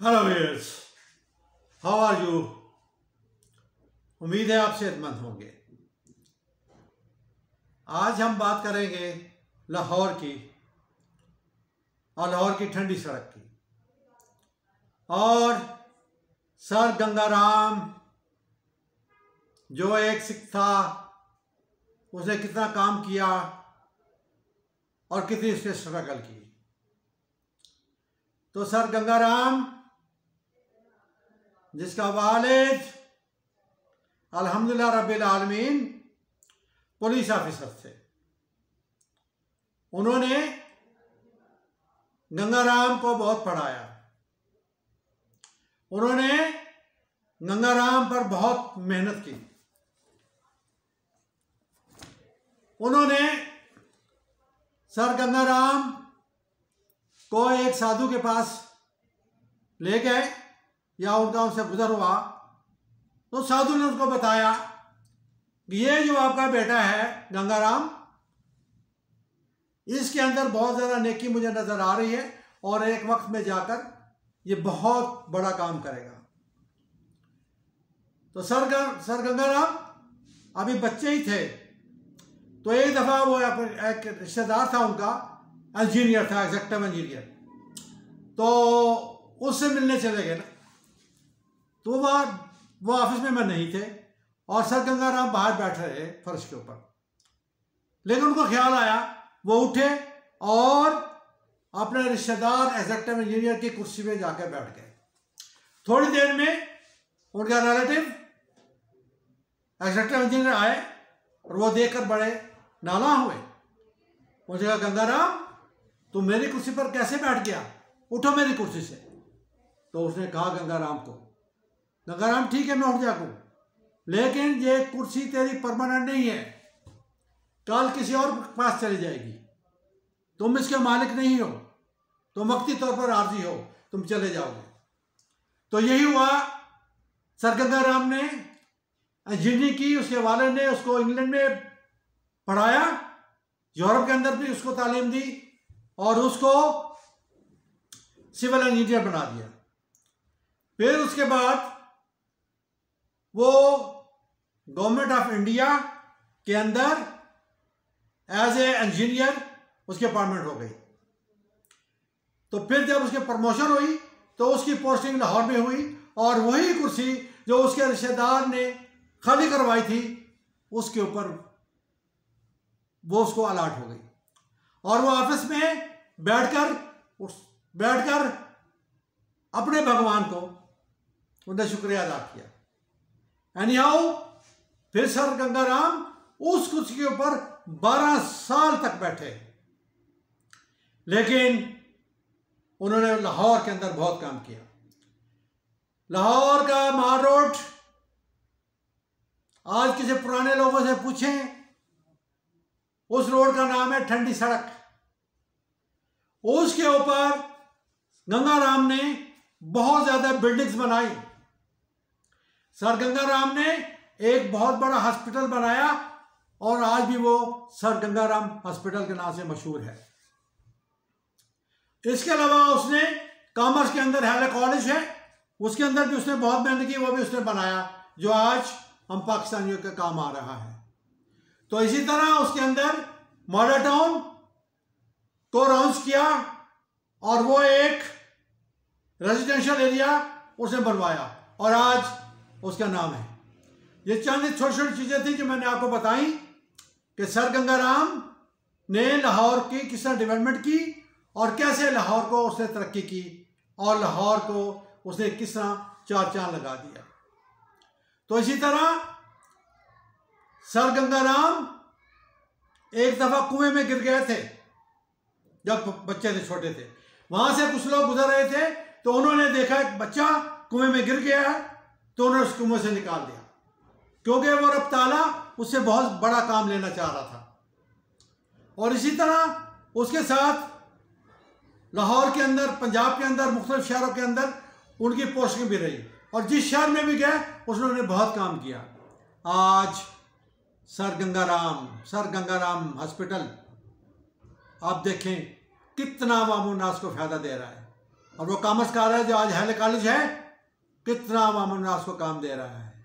Hello viewers, how are you. उम्मीद है आप सेहतमंद होंगे। आज हम बात करेंगे लाहौर की और लाहौर की ठंडी सड़क की और सर गंगाराम जो एक सिख था, उसने कितना काम किया और कितनी उसने स्ट्रगल की। तो सर गंगाराम, जिसका वालिद अल्हम्दुलिल्लाह रब्बिल आलमीन पुलिस ऑफिसर थे, उन्होंने गंगाराम को बहुत पढ़ाया। उन्होंने गंगाराम पर बहुत मेहनत की। उन्होंने सर गंगाराम को एक साधु के पास ले गए या उनका उनसे गुजर हुआ, तो साधु ने उसको बताया कि ये जो आपका बेटा है गंगाराम, इसके अंदर बहुत ज़्यादा नेकी मुझे नज़र आ रही है और एक वक्त में जाकर ये बहुत बड़ा काम करेगा। तो सर गंगाराम अभी बच्चे ही थे, तो एक दफ़ा वो एक रिश्तेदार था उनका, इंजीनियर था, एग्जेक्टिव इंजीनियर, तो उससे मिलने चले गए ना। तो वो ऑफिस में नहीं थे और सर गंगाराम बाहर बैठ रहे फर्श के ऊपर, लेकिन उनको ख्याल आया, वो उठे और अपने रिश्तेदार एग्जेक्टिव इंजीनियर की कुर्सी पे जाकर बैठ गए। थोड़ी देर में उनका रिलेटिव एग्जेक्टिव इंजीनियर आए और वो देखकर बड़े नाला हुए। उन्होंने कहा, गंगाराम तुम मेरी कुर्सी पर कैसे बैठ गया, उठो मेरी कुर्सी से। तो उसने कहा गंगाराम को, गंगाराम ठीक है मैं उठ जाऊँ, लेकिन ये कुर्सी तेरी परमानेंट नहीं है, कल किसी और के पास चली जाएगी, तुम इसके मालिक नहीं हो, तुम वक्ती तौर पर आर्जी हो, तुम चले जाओगे। तो यही हुआ। सर गंगाराम ने इंजीनियरिंग की, उसके वालिद ने उसको इंग्लैंड में पढ़ाया, यूरोप के अंदर भी उसको तालीम दी और उसको सिविल इंजीनियर बना दिया। फिर उसके बाद वो गवर्नमेंट ऑफ इंडिया के अंदर एज ए इंजीनियर उसकी अपॉइंटमेंट हो गई। तो फिर जब उसकी प्रमोशन हुई तो उसकी पोस्टिंग लाहौर में हुई और वही कुर्सी जो उसके रिश्तेदार ने खाली करवाई थी उसके ऊपर वो उसको अलॉट हो गई और वो ऑफिस में बैठकर अपने भगवान को उन्हें शुक्रिया अदा किया। एनीहाउ फिर सर गंगाराम उस कुर्सी के ऊपर 12 साल तक बैठे, लेकिन उन्होंने लाहौर के अंदर बहुत काम किया। लाहौर का मार रोड, आज किसी पुराने लोगों से पूछें, उस रोड का नाम है ठंडी सड़क। उसके ऊपर गंगाराम ने बहुत ज्यादा बिल्डिंग्स बनाई। सर गंगाराम ने एक बहुत बड़ा हॉस्पिटल बनाया और आज भी वो सर गंगाराम हॉस्पिटल के नाम से मशहूर है। इसके अलावा उसने कॉमर्स के अंदर हैले कॉलेज है, उसके अंदर भी उसने बहुत मेहनत की, वो भी उसने बनाया, जो आज हम पाकिस्तानियों के काम आ रहा है। तो इसी तरह उसके अंदर मॉडल टाउन को लॉन्च किया और वो एक रेजिडेंशियल एरिया उसने बनवाया और आज उसका नाम है। ये चंद छोटी छोटी चीजें थी जो मैंने आपको बताई कि सर गंगाराम ने लाहौर की किस तरह डेवलपमेंट की और कैसे लाहौर को उसने तरक्की की और लाहौर को उसने किस तरह चार चांद लगा दिया। तो इसी तरह सर गंगाराम एक दफा कुएं में गिर गए थे जब बच्चे थे, छोटे थे। वहां से कुछ लोग गुजर रहे थे तो उन्होंने देखा एक बच्चा कुएं में गिर गया है, तो उन्होंने उस कुएं से निकाल दिया, क्योंकि वो रब ताला उससे बहुत बड़ा काम लेना चाह रहा था। और इसी तरह उसके साथ लाहौर के अंदर, पंजाब के अंदर, मुख्तलिफ शहरों के अंदर उनकी पोस्टिंग भी रही और जिस शहर में भी गए उसने बहुत काम किया। आज सर गंगाराम हॉस्पिटल आप देखें कितना अवाम उन्नास को फायदा दे रहा है। और वो कॉमर्स कॉलेज जो आज हाईले कॉलेज है, कितना अवाम नास को काम दे रहा है।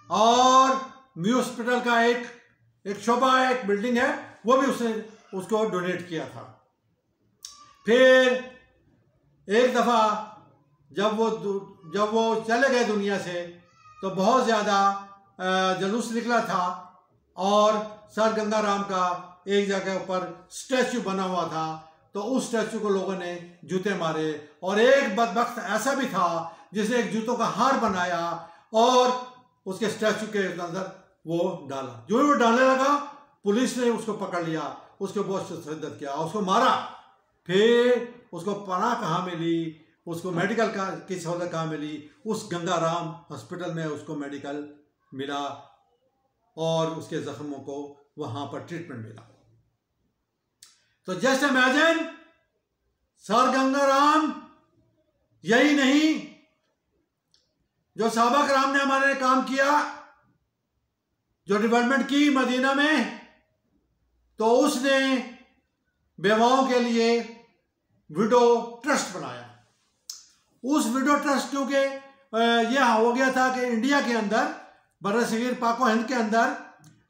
और म्यू हॉस्पिटल का एक शोबा, एक बिल्डिंग है, वो भी उसने उसको डोनेट किया था। फिर एक दफ़ा जब वो चले गए दुनिया से, तो बहुत ज़्यादा जुलूस निकला था और सर गंगाराम का एक जगह ऊपर स्टैचू बना हुआ था, तो उस स्टैचू को लोगों ने जूते मारे। और एक बदबख्त ऐसा भी था जिसने एक जूतों का हार बनाया और उसके स्टैचू के अंदर वो डाला। जो ही वो डालने लगा, पुलिस ने उसको पकड़ लिया, उसको बहुत शिद्दत किया, उसको मारा। फिर उसको पनाह कहाँ मिली, उसको मेडिकल की सहूलत कहाँ मिली? उस गंगाराम हॉस्पिटल में उसको मेडिकल मिला और उसके जख्मों को वहाँ पर ट्रीटमेंट मिला। तो जस्ट इमेजिन, सर गंगाराम यही नहीं, जो सहाबा कराम ने हमारे काम किया, जो डेवलपमेंट की मदीना में, तो उसने बेवाओं के लिए विडो ट्रस्ट बनाया। उस विडो ट्रस्ट, क्योंकि यह हो गया था कि इंडिया के अंदर, बरसगीर पाको हिंद के अंदर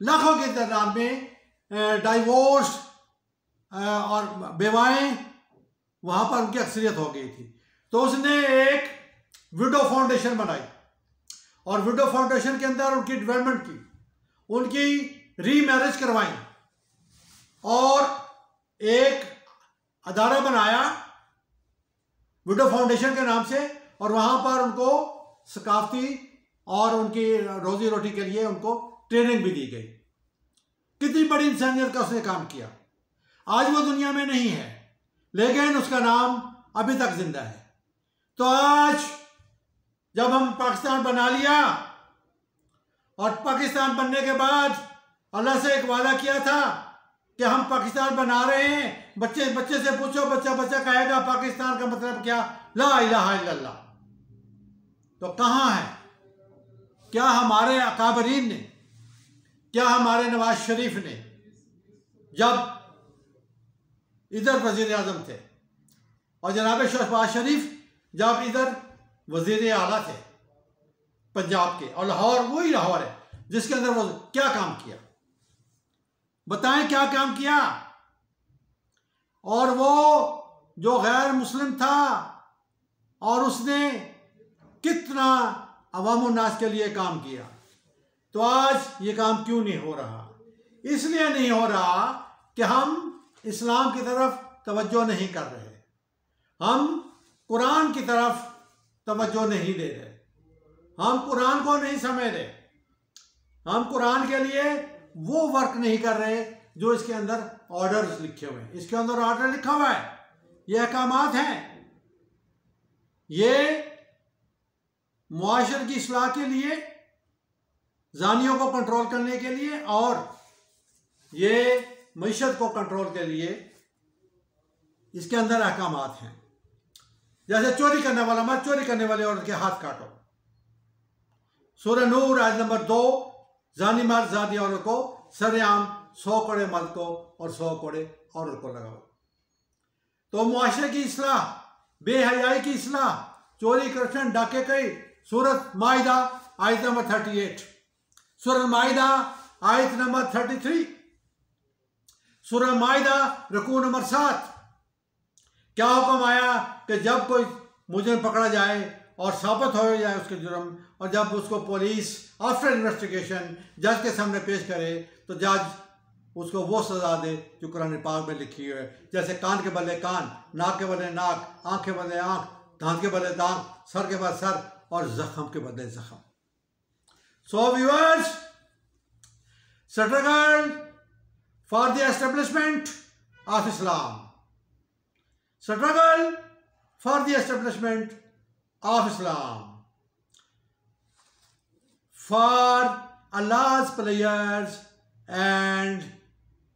लाखों की तादाद में डाइवोर्स और बेवाएं वहाँ पर उनकी अक्सरियत हो गई थी। तो उसने एक विडो फाउंडेशन बनाई और विडो फाउंडेशन के अंदर उनकी डेवलपमेंट की, उनकी रीमैरिज करवाई और एक अदारा बनाया विडो फाउंडेशन के नाम से, और वहाँ पर उनको सकाफती और उनकी रोजी रोटी के लिए उनको ट्रेनिंग भी दी गई। कितनी बड़ी इंसानियत का उसने काम किया। आज वो दुनिया में नहीं है, लेकिन उसका नाम अभी तक जिंदा है। तो आज जब हम पाकिस्तान बना लिया, और पाकिस्तान बनने के बाद अल्लाह से एक वादा किया था कि हम पाकिस्तान बना रहे हैं, बच्चे से पूछो, बच्चा कहेगा पाकिस्तान का मतलब क्या? ला इलाहा इल्लल्लाह। तो कहाँ है? क्या हमारे अकाबरीन ने, क्या हमारे नवाज शरीफ ने, जब इधर वजीर आजम थे और जनाब शहबाज शरीफ जब इधर वजीर आला थे पंजाब के, और लाहौर वही लाहौर है जिसके अंदर वो क्या काम किया? बताएं क्या काम किया? और वो जो गैर मुस्लिम था, और उसने कितना अवाम उन्नास के लिए काम किया। तो आज ये काम क्यों नहीं हो रहा? इसलिए नहीं हो रहा कि हम इस्लाम की तरफ तवज्जो नहीं कर रहे, हम कुरान की तरफ तवज्जो नहीं दे रहे, हम कुरान को नहीं समझ रहे, हम कुरान के लिए वो वर्क नहीं कर रहे जो इसके अंदर ऑर्डर्स लिखे हुए हैं। इसके अंदर ऑर्डर लिखा हुआ है, ये अहकामात हैं, ये मुआशरे की इस्लाह के लिए, जानियों को कंट्रोल करने के लिए, और ये मईशत को कंट्रोल के लिए इसके अंदर अहकामात हैं। जैसे चोरी करने वाला मत, चोरी करने वाले औरत के हाथ काटो। सूरह नूर आयत नंबर 2, जानी मर्द जादी औरत को सरेआम 100 कोड़े मर्द को और 100 कोड़े औरत को लगाओ। तो मुआशरे की इस्लाह, बेहयाई की इस्लाह, चोरी करप्शन डाके कई, सूरत माइदा आयत नंबर 38, सूरह माइदा आयत नंबर 33, सूरह माइदा रुकू नंबर 7। क्या हुक्म आया कि जब कोई मुजरिम पकड़ा जाए और साबित हो जाए उसके जुर्म, और जब उसको पुलिस आफ्टर इन्वेस्टिगेशन जज के सामने पेश करे, तो जज उसको वो सजा दे जो कुरान पाक में लिखी हुई है। जैसे कान के बदले कान, नाक के बदले नाक, आंख के बदले आंख, दांत के बदले दांत, सर के बदले सर, और जख्म के बदले जख्म। So viewers, struggle for the establishment of Islam, struggle for the establishment of Islam, for Allah's prayers and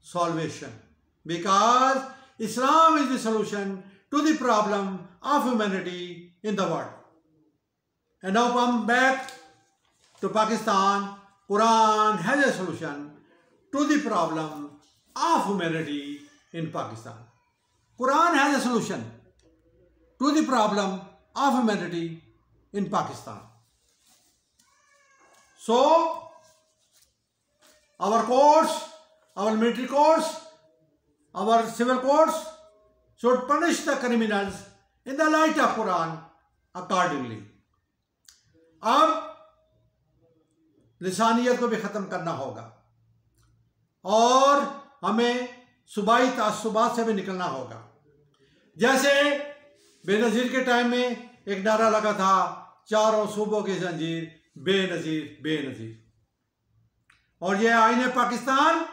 salvation, because Islam is the solution to the problem of humanity in the world. And now come back to Pakistan. Quran has a solution to the problem of humanity in Pakistan. Quran has a solution. to the problem of humanity in Pakistan. So, our courts, our military courts, our civil courts should punish the criminals in the light of Quran accordingly. अब लिसानियत को भी ख़त्म करना होगा और हमें सूबाई तासुबात से भी निकलना होगा। जैसे बेनज़ीर के टाइम में एक नारा लगा था, चारों सूबों की जंजीर बेनज़ीर बेनज़ीर, और ये आईने पाकिस्तान,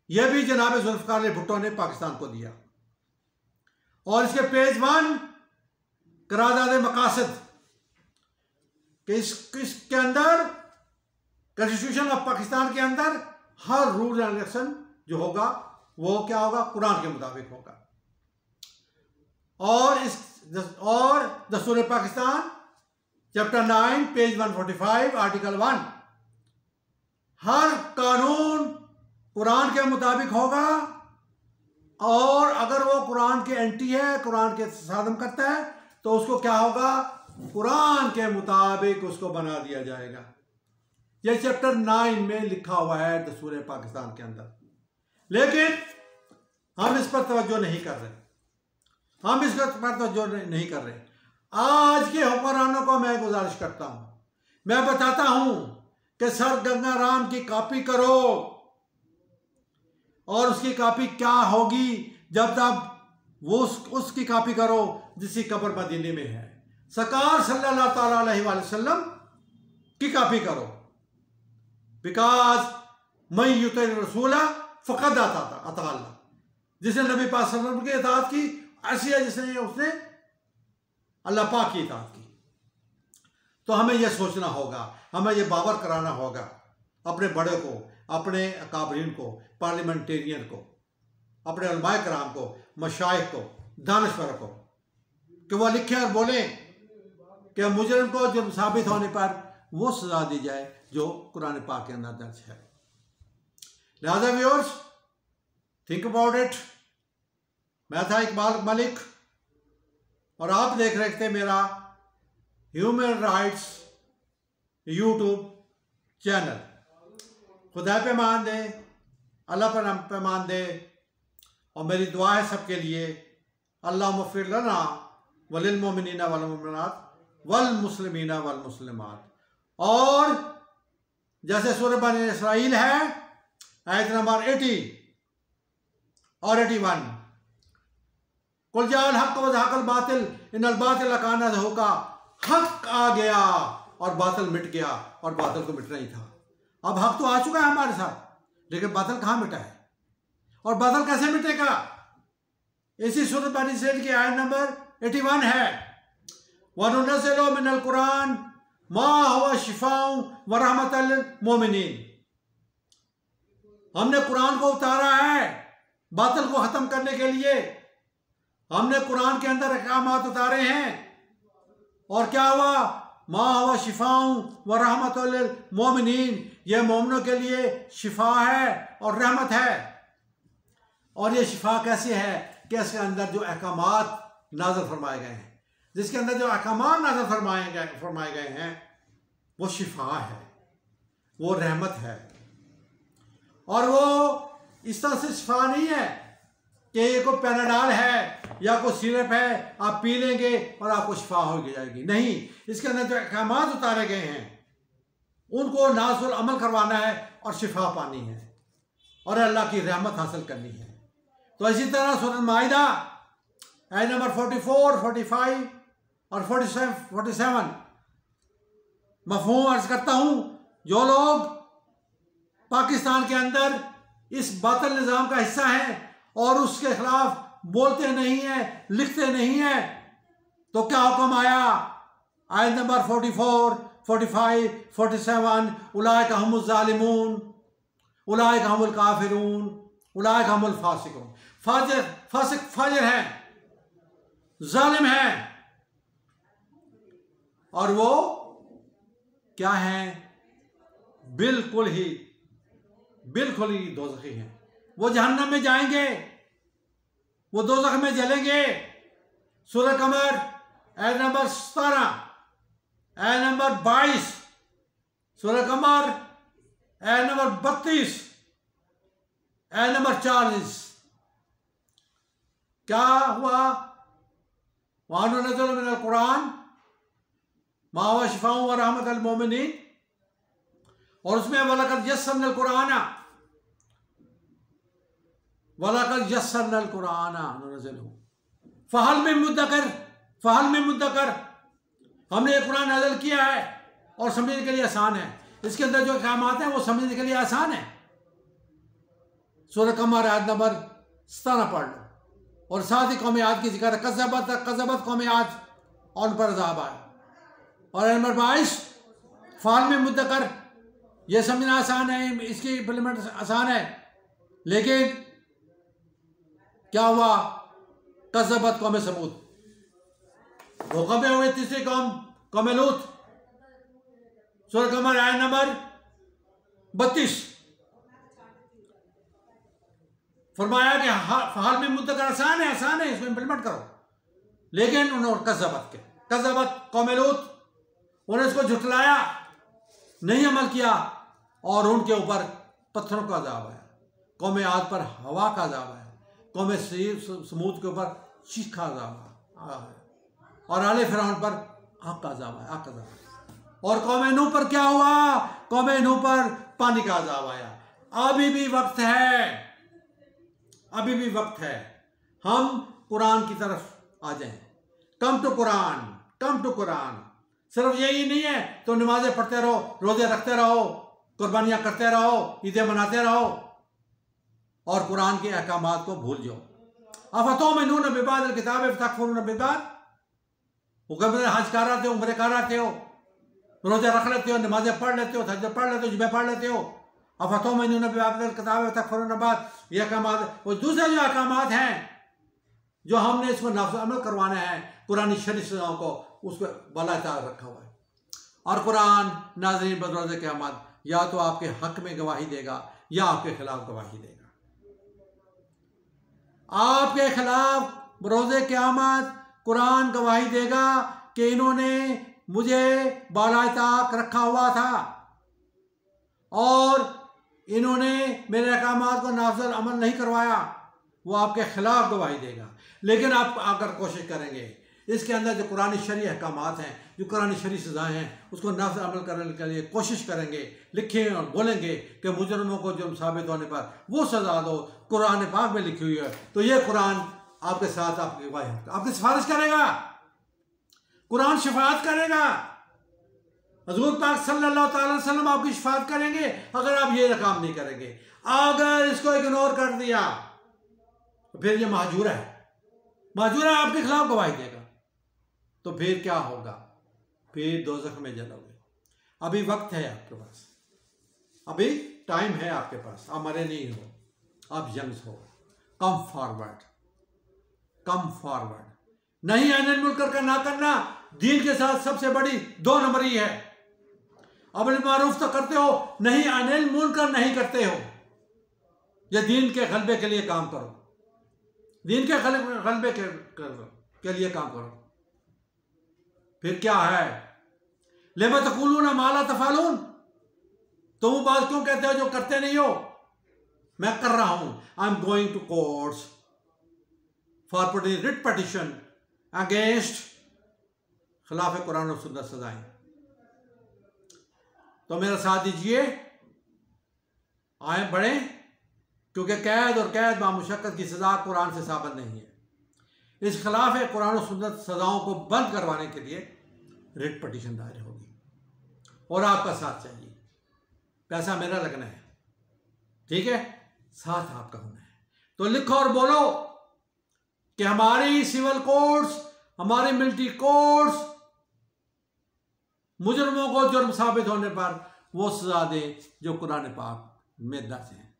यह भी जनाब जुल्फ़िकार अली भुट्टो ने पाकिस्तान को दिया। और इसके पेज 1 करारदाद मकासद कि इसके अंदर कॉन्स्टिट्यूशन ऑफ पाकिस्तान के अंदर हर रूल एंड इलेक्शन जो होगा वो क्या होगा, कुरान के मुताबिक होगा। और दस्तूर पाकिस्तान चैप्टर 9 पेज 145 आर्टिकल 1, हर कानून कुरान के मुताबिक होगा, और अगर वो कुरान के एंटी है, कुरान के सादम करता है, तो उसको क्या होगा, कुरान के मुताबिक उसको बना दिया जाएगा। ये चैप्टर 9 में लिखा हुआ है दस्तूर पाकिस्तान के अंदर, लेकिन हम इस पर तवज्जो नहीं कर रहे, हम इस पर तवज्जो नहीं कर रहे। आज के हुक्मरानों को मैं गुजारिश करता हूं, मैं बताता हूं कि सर गंगाराम की कॉपी करो, और उसकी कॉपी क्या होगी जब तक वो उसकी कॉपी करो जिसकी कब्र मदीने में है। सरकार सल्लल्लाहु अलैहि वसल्लम की कॉपी करो, बिकॉज मैं युति रसूला फ़क़द आता था, जिसने नबी पाक सल्लल्लाहु अलैहि वसल्लम की इताअत की ऐसी है जिसने उसने अल्लाह पाक की इताअत की। तो हमें यह सोचना होगा, हमें यह बावर कराना होगा अपने बड़े को, अपने अकाबरीन को, पार्लियामेंटेरियन को, अपने उलमाए कराम को, मशाइख को, दानश्वर को, कि वह लिखें और बोलें कि मुजरिम को जुर्म साबित होने पर वो सजा दी जाए जो कुरान पाक के अंदर दर्ज है। लिहाजा व्यूअर्स, थिंक अबाउट इट। मैं था इकबाल मलिक और आप देख रहे थे मेरा ह्यूमन राइट्स यूट्यूब चैनल। खुदा पे मान दे, अल्लाह पर पैमान दे, और मेरी दुआ है सबके लिए, अल्लाह मग़फ़िर लना वलिल मोमिनीना वल मोमिनात वल मुस्लिमीना वल मुस्लिमात। और जैसे सूरह बनी इसराइल है आयत नंबर 80 और 81, कुल जाल हक़ व ज़हक़ल बातिल इन्नल बातिल काना ज़हूक़ा, हक़ आ गया और बातिल मिट गया, और बातिल को मिटना ही था। अब हक़ तो आ चुका है हमारे साथ, लेकिन बातिल कहाँ मिटा है, और बातिल कैसे मिटेगा? इसी सूरह बनी इसराइल की आयत नंबर 81 है, वनुनज़्ज़िलु मिनल कुरान मा हुवा शिफ़ाउ व रहमतल लिल मोमिनीन। हमने कुरान को उतारा है बातिल को ख़त्म करने के लिए, हमने कुरान के अंदर अहकामात उतारे हैं, और क्या हुआ, मा हुवा शिफ़ाउ व रहमतल लिल मोमिनीन, ये मोमिनों के लिए शिफा है और रहमत है। और ये शिफा कैसे है कि इसके अंदर जो अहकामात नाज़िल फरमाए गए हैं, जिसके अंदर जो अहकामात नाज़िल फरमाए गए हैं वो शिफा है, वो रहमत है। और वो इस तरह से शिफा नहीं है कि ये कोई पैनाडॉल है या कोई सिरप है, आप पी लेंगे और आपको शिफा हो जाएगी, नहीं। इसके अंदर जो अहकामात उतारे गए हैं उनको नाज़ुल अमल करवाना है और शिफा पानी है और अल्लाह की रहमत हासिल करनी है। तो इसी तरह सूरह माइदा आयत नंबर 44, 45 और 47 मफ़हूम अर्ज करता हूँ, जो लोग पाकिस्तान के अंदर इस बातिल निज़ाम का हिस्सा हैं और उसके खिलाफ बोलते नहीं हैं, लिखते नहीं हैं, तो क्या हुक्म आया? आयत नंबर 44, 45, 47, उलाइका हुमुज़ ज़ालिमून, उलाइका हुमुल काफ़िरून, उलाइका हुमुल फ़ासिक़ून। फासिक हैं, जालिम हैं, और वो क्या हैं? बिल्कुल ही दोज़खी हैं। वो जहन्नम में जाएंगे, वो दोज़ख में जलेंगे। सूरह कमर आयत नंबर 17, आयत नंबर 22, सूरह कमर आयत नंबर 32, आयत नंबर 40। क्या हुआ? वनुनज़्ज़िलु मिनल कुरान मा हुवा शिफ़ाउन व रहमतुल लिल मोमिनीन, और उसमें वलक़द यस्सरनल कुरान नुनज़्ज़िलु फ़हल मिन मुद्दकर, हमने ये कुरान नाज़िल किया है और समझने के लिए आसान है। इसके अंदर जो अहकामात हैं वो समझने के लिए आसान है। सूरह कमर आयत नंबर 17 पढ़ लो। और साथ ही कौम आद की जिक्र, कज़बत कौम आद और उन पर अज़ाब आया। और आयत नंबर 22 फ़हल मिन मुद्दकर, ये समझना आसान है, इसकी इम्प्लीमेंट आसान है, लेकिन क्या हुआ? कज़बत कौम समूद, वो कौमें हुए। तीसरी कौम लूत, सूरह कमर आयत नंबर 32, फरमाया कि फ़हल मिन मुद्दकर आसान है, इसको इम्प्लीमेंट करो। लेकिन उन्होंने कज़बत कौम लूत, उन्होंने इसको झुठलाया, नहीं अमल किया, और उनके ऊपर पत्थरों का अज़ाब आया। कौम आद पर हवा का अज़ाब आया, कौम समूद के ऊपर चीख का अज़ाब आया, और आले फिरौन पर आग का अज़ाब आया। और कौम नूह पर क्या हुआ? कौम नूह पर पानी का अज़ाब आया। अभी भी वक्त है, हम कुरान की तरफ आ जाएं। Come to Quran. सिर्फ यही नहीं है तो नमाजें पढ़ते रहो, रोजे रखते रहो, कुर्बानियां करते रहो, ईदें मनाते रहो, और कुरान के अहकामात को भूल जाओ। अफ़तुमिनून बिबादिल किताब व तकफुरून बिबाद, हज कर आते हो, उम्रे कर आते हो, रोजे रख लेते हो, नमाजें पढ़ लेते हो, तहज्जुद पढ़ लेते हो, जुमे पढ़ लेते हो। अफ़तुमिनून बिबादिल किताब व तकफुरून बिबाद, ये अहकामात। और दूसरे जो अहकामात हैं जो हमने इसको नाफ़िज़ अमल करवाना है, कुरानी शरीअत सज़ाओं को, उसको बाला-ए-ताक़ रखा हुआ है। और कुरान नाज़रीन बरोज़ क़यामत या तो आपके हक में गवाही देगा या आपके खिलाफ गवाही देगा। आपके खिलाफ बरोज़े क़यामत कुरान गवाही देगा कि इन्होंने मुझे बाला-ए-ताक़ रखा हुआ था और इन्होंने मेरे अहकामात को नाफ़िज़ अमल नहीं करवाया। वो आपके खिलाफ गवाही देगा। लेकिन आप अगर कोशिश करेंगे, इसके अंदर जो कुरानी शरई अहकामात हैं, जो कुरानी शरई सज़ाएँ हैं, उसको नाफ़िज़ अमल करने के लिए कोशिश करेंगे, लिखें और बोलेंगे कि मुजरिमों को जुर्म साबित होने पर वो सज़ा दो, कुरान पाक में लिखी हुई है, तो ये कुरान आपके साथ आपकी गवाही, आपकी सिफारिश करेगा। कुरान शफाअत करेगा। हुज़ूर पाक सल्लल्लाहु अलैहि वसल्लम आपकी शफाअत करेंगे अगर आप ये काम नहीं करेंगे। अगर इसको इग्नोर कर दिया तो फिर ये महजूरा आपके खिलाफ गवाही देगा। तो फिर क्या होगा? फिर दोज़ख में जलोगे। अभी वक्त है आपके पास, अभी टाइम है आपके पास, आप मरे नहीं हो, आप यंग हो। Come forward. नहीं अनिल मुनकर का ना करना दीन के साथ सबसे बड़ी 2 नंबरी है। अमल मारूफ तो करते हो, नहीं अनिल मुनकर नहीं करते हो। ये दीन के गलबे के लिए काम करो, दीन के गलबे के लिए काम करो। फिर क्या है? लिमा तक़ूलूना मा ला तफ़अलून, तुम बात क्यों कहते हो जो करते नहीं हो? मैं कर रहा हूं। I am going to courts for putting writ petition against खिलाफ कुरान और सुन्नत सजाएं। तो मेरा साथ दीजिए, आए बढ़े, क्योंकि कैद और कैद बामुशक्कत की सजा कुरान से साबित नहीं है। इस खिलाफ कुरान और सुन्नत सजाओं को बंद करवाने के लिए रिट पिटीशन दायर होगी और आपका साथ चाहिए। पैसा मेरा लगना है, ठीक है, साथ आपका होना है। तो लिखो और बोलो कि हमारी सिविल कोर्ट्स, हमारी मिलिट्री कोर्ट्स मुजरिमों को जुर्म साबित होने पर वो सजा दे जो कुरान पाक में दर्ज है।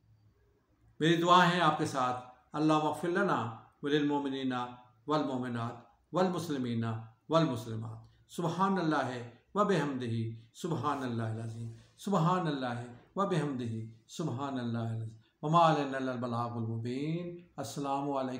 मेरी दुआ है आपके साथ। अल्लाह मग़फ़िर लना वलिल मोमिनीना वल मोमिनात वल मुस्लिमीना वल मुस्लिमात। सुबहानल्लाह व बिहम्दिही सुबहानल्लाहिल अज़ीम, सुबहानल्लाह व बिहम्दिही सुबहानल्लाहिल अज़ीम, व मा अलैना इल्लल बलागुल मुबीन। अस्सलामु अलैकुम।